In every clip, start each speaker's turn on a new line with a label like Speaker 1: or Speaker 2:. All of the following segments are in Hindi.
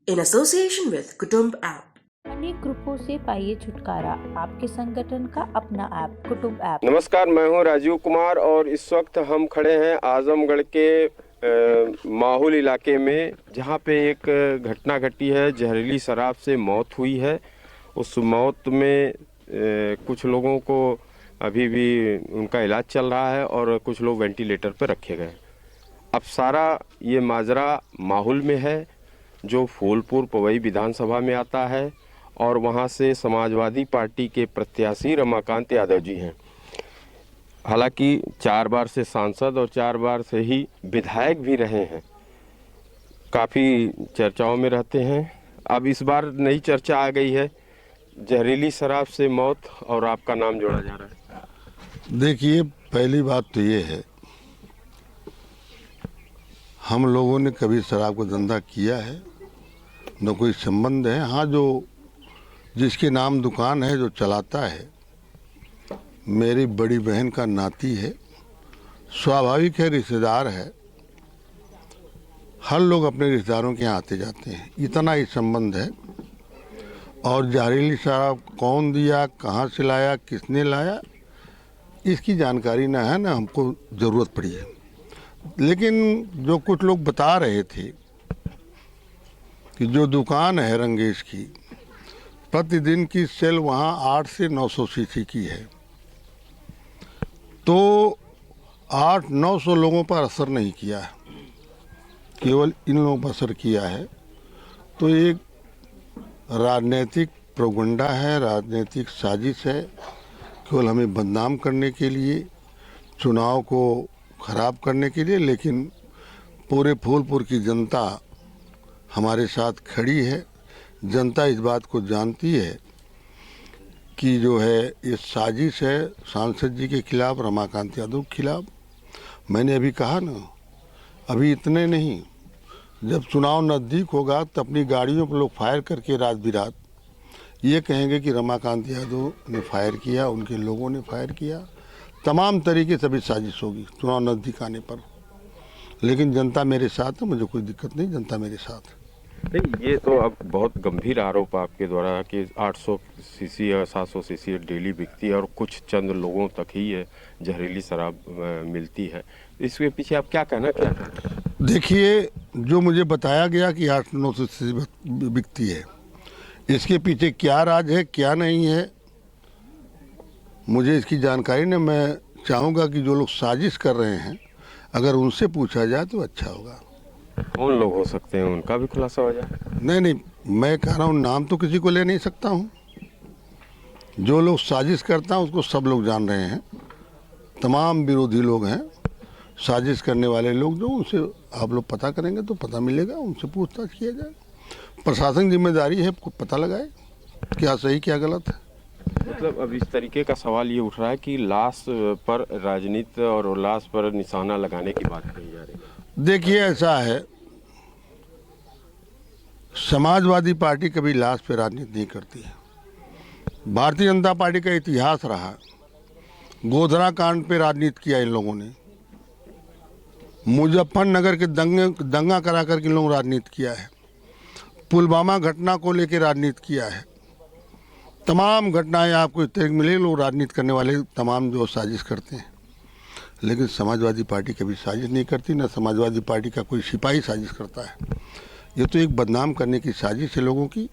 Speaker 1: in association with Kutumb app.
Speaker 2: अनेक ग्रुपों से पाइए छुटकारा, आपके संगठन का अपना ऐप कुटुंब ऐप।
Speaker 3: नमस्कार, मैं हूं राजीव कुमार और इस वक्त हम खड़े हैं आजमगढ़ के माहुल इलाके में, जहां पे एक घटना घटी है। जहरीली शराब से मौत हुई है। उस मौत में कुछ लोगों को अभी भी उनका इलाज चल रहा है और कुछ लोग वेंटिलेटर पर रखे गए। अब सारा ये माजरा माहुल में है, जो फूलपुर पवई विधानसभा में आता है, और वहाँ से समाजवादी पार्टी के प्रत्याशी रमाकांत यादव जी हैं। हालांकि 4 बार से सांसद और 4 बार से ही विधायक भी रहे हैं, काफ़ी चर्चाओं में रहते हैं। अब इस बार नई चर्चा आ गई है, जहरीली शराब से मौत और आपका नाम जोड़ा जा रहा है।
Speaker 4: देखिए, पहली बात तो ये है, हम लोगों ने कभी शराब का धंधा किया है न, कोई संबंध है। हाँ, जो जिसके नाम दुकान है, जो चलाता है, मेरी बड़ी बहन का नाती है, स्वाभाविक है, रिश्तेदार है। हर लोग अपने रिश्तेदारों के यहाँ आते जाते हैं, इतना ही संबंध है। और जहरीली शराब कौन दिया, कहाँ से लाया, किसने लाया, इसकी जानकारी ना है, ना हमको ज़रूरत पड़ी है। लेकिन जो कुछ लोग बता रहे थे कि जो दुकान है रंगेश की, प्रतिदिन की सेल वहाँ 8 से 900 सीसी की है, तो 800-900 लोगों पर असर नहीं किया है, केवल इन लोगों पर असर किया है। तो एक राजनीतिक प्रोपगंडा है, राजनीतिक साजिश है, केवल हमें बदनाम करने के लिए, चुनाव को खराब करने के लिए। लेकिन पूरे फूलपुर की जनता हमारे साथ खड़ी है। जनता इस बात को जानती है कि जो है ये साजिश है सांसद जी के खिलाफ, रमाकांत यादव के खिलाफ। मैंने अभी कहा ना, अभी इतने नहीं, जब चुनाव नज़दीक होगा तो अपनी गाड़ियों पर लोग फायर करके रात बिरात ये कहेंगे कि रमाकांत यादव ने फायर किया, उनके लोगों ने फायर किया। तमाम तरीके से अभी साजिश होगी चुनाव नज़दीक आने पर। लेकिन जनता मेरे साथ है, मुझे कोई दिक्कत नहीं, जनता मेरे साथ है।
Speaker 3: नहीं, ये तो अब बहुत गंभीर आरोप आपके द्वारा कि 800 सीसी या 700 सीसी डेली बिकती है और कुछ चंद लोगों तक ही ये जहरीली शराब मिलती है। इसके पीछे आप क्या कहना चाहते हैं?
Speaker 4: देखिए, जो मुझे बताया गया कि 800-900 सीसी बिकती है, इसके पीछे क्या राज है, क्या नहीं है, मुझे इसकी जानकारी नहीं। मैं चाहूँगा कि जो लोग साजिश कर रहे हैं, अगर उनसे पूछा जाए तो अच्छा होगा।
Speaker 3: कौन लोग हो सकते हैं, उनका भी खुलासा हो जाए?
Speaker 4: नहीं, मैं कह रहा हूँ, नाम तो किसी को ले नहीं सकता हूँ। जो लोग साजिश करता है उसको सब लोग जान रहे हैं, तमाम विरोधी लोग हैं, साजिश करने वाले लोग। जो उनसे आप लोग पता करेंगे तो पता मिलेगा, उनसे पूछताछ किया जाए। प्रशासन जिम्मेदारी है, पता लगाए क्या सही क्या गलत है।
Speaker 3: मतलब अब इस तरीके का सवाल ये उठ रहा है कि लाश पर राजनीति और लाश पर निशाना लगाने की बात कही जा रही है।
Speaker 4: देखिए, ऐसा है, समाजवादी पार्टी कभी लाश पे राजनीति नहीं करती है। भारतीय जनता पार्टी का इतिहास रहा, गोधरा कांड पे राजनीति किया इन लोगों ने, मुजफ्फरनगर के दंगा करा कर के लोग राजनीति किया है, पुलवामा घटना को लेकर राजनीति किया है। तमाम घटनाएं आपको इस तरह मिले, लोग राजनीति करने वाले तमाम जो साजिश करते हैं। लेकिन समाजवादी पार्टी कभी साजिश नहीं करती, ना समाजवादी पार्टी का कोई सिपाही साजिश करता है। ये तो एक बदनाम करने की साजिश है लोगों की।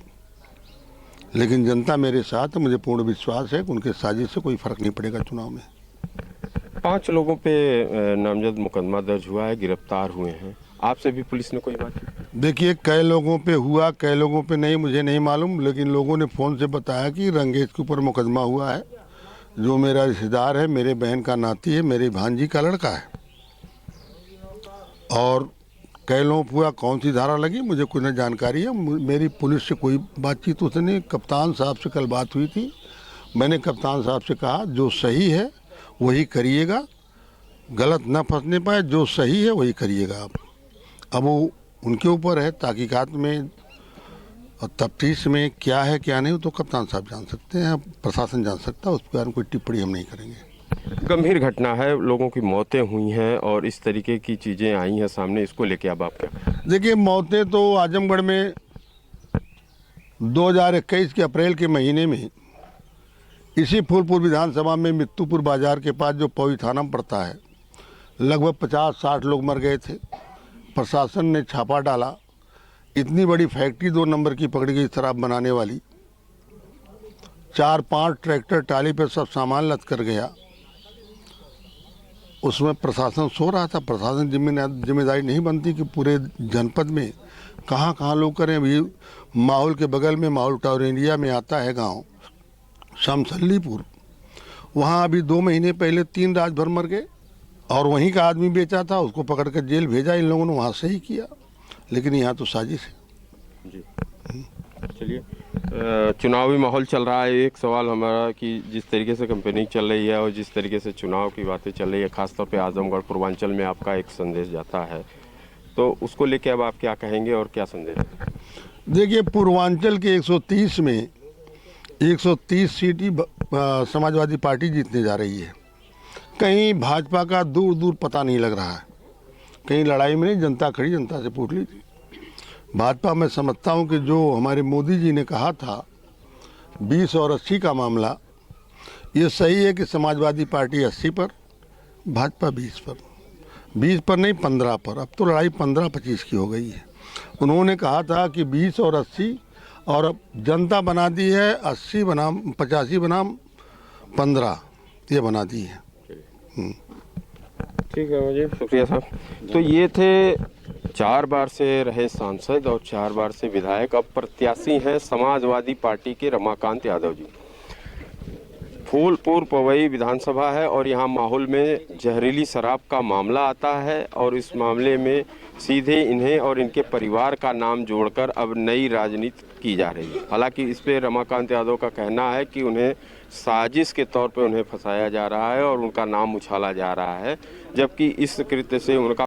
Speaker 4: लेकिन जनता मेरे साथ है, मुझे पूर्ण विश्वास है कि उनके साजिश से कोई फर्क नहीं पड़ेगा चुनाव में।
Speaker 3: 5 लोगों पे नामजद मुकदमा दर्ज हुआ है, गिरफ्तार हुए हैं। आपसे भी पुलिस ने कोई बात की?
Speaker 4: देखिए, कई लोगों पे हुआ, कई लोगों पे नहीं, मुझे नहीं मालूम। लेकिन लोगों ने फ़ोन से बताया कि रंगेश के ऊपर मुकदमा हुआ है, जो मेरा रिश्तेदार है, मेरे बहन का नाती है, मेरे भांजी का लड़का है। और कई लोगों पर हुआ, कौन सी धारा लगी मुझे कोई न जानकारी है। मेरी पुलिस से कोई बातचीत उससे नहीं। कप्तान साहब से कल बात हुई थी, मैंने कप्तान साहब से कहा जो सही है वही करिएगा, गलत ना फंसने पाए, जो सही है वही करिएगा आप। अब वो उनके ऊपर है, तहकीकात में और तफ्तीश में क्या है क्या नहीं, तो कप्तान साहब जान सकते हैं, प्रशासन जान सकता है। उस पर कोई टिप्पणी हम नहीं करेंगे।
Speaker 3: गंभीर घटना है, लोगों की मौतें हुई हैं और इस तरीके की चीज़ें आई हैं सामने, इसको लेके अब आप क्या?
Speaker 4: देखिए, मौतें तो आजमगढ़ में 2021 के अप्रैल के महीने में इसी फूलपुर विधानसभा में मित्तूपुर बाजार के पास जो पौई थाना में पड़ता है, लगभग 50-60 लोग मर गए थे। प्रशासन ने छापा डाला, इतनी बड़ी फैक्ट्री 2 नंबर की पकड़ी गई शराब बनाने वाली। 4-5 ट्रैक्टर टाली पे सब सामान लद कर गया। उसमें प्रशासन सो रहा था। प्रशासन जिम्मेदारी नहीं बनती कि पूरे जनपद में कहाँ कहाँ लोग करें। अभी माहौल के बगल में माहौल टॉरेंडिया में आता है गांव शमसल्लीपुर, वहाँ अभी 2 महीने पहले 3 रात भर मर गए और वहीं का आदमी बेचा था, उसको पकड़ कर जेल भेजा। इन लोगों ने वहाँ से ही किया, लेकिन यहाँ तो साजिश है
Speaker 3: जी। चलिए, चुनावी माहौल चल रहा है। एक सवाल हमारा कि जिस तरीके से कंपेनिंग चल रही है और जिस तरीके से चुनाव की बातें चल रही है, खासतौर पे आजमगढ़ पूर्वांचल में आपका एक संदेश जाता है, तो उसको लेके अब आप क्या कहेंगे और क्या संदेश?
Speaker 4: देखिए, पूर्वांचल के 130 में 130 सीट ही समाजवादी पार्टी जीतने जा रही है। कहीं भाजपा का दूर दूर पता नहीं लग रहा है। कहीं लड़ाई में नहीं, जनता खड़ी, जनता से पूछ लीजिए। भाजपा में समझता हूँ कि जो हमारे मोदी जी ने कहा था 20 और 80 का मामला, ये सही है कि समाजवादी पार्टी 80 पर, भाजपा 20 पर। 20 पर नहीं, 15 पर। अब तो लड़ाई 15-25 की हो गई है। उन्होंने कहा था कि 20 और 80, और अब जनता बना दी है 80 बनाम 85 बनाम 15, ये बना दी है।
Speaker 3: ठीक है मुझे, शुक्रिया साहब। तो ये थे 4 बार से रहे सांसद और 4 बार से विधायक, अब प्रत्याशी हैं समाजवादी पार्टी के रमाकांत यादव जी। फूलपुर पवई विधानसभा है और यहाँ माहौल में जहरीली शराब का मामला आता है और इस मामले में सीधे इन्हें और इनके परिवार का नाम जोड़कर अब नई राजनीति की जा रही है। हालांकि इस पे रमाकांत यादव का कहना है कि उन्हें साजिश के तौर पे उन्हें फंसाया जा रहा है और उनका नाम उछाला जा रहा है, जबकि इस कृत्य से उनका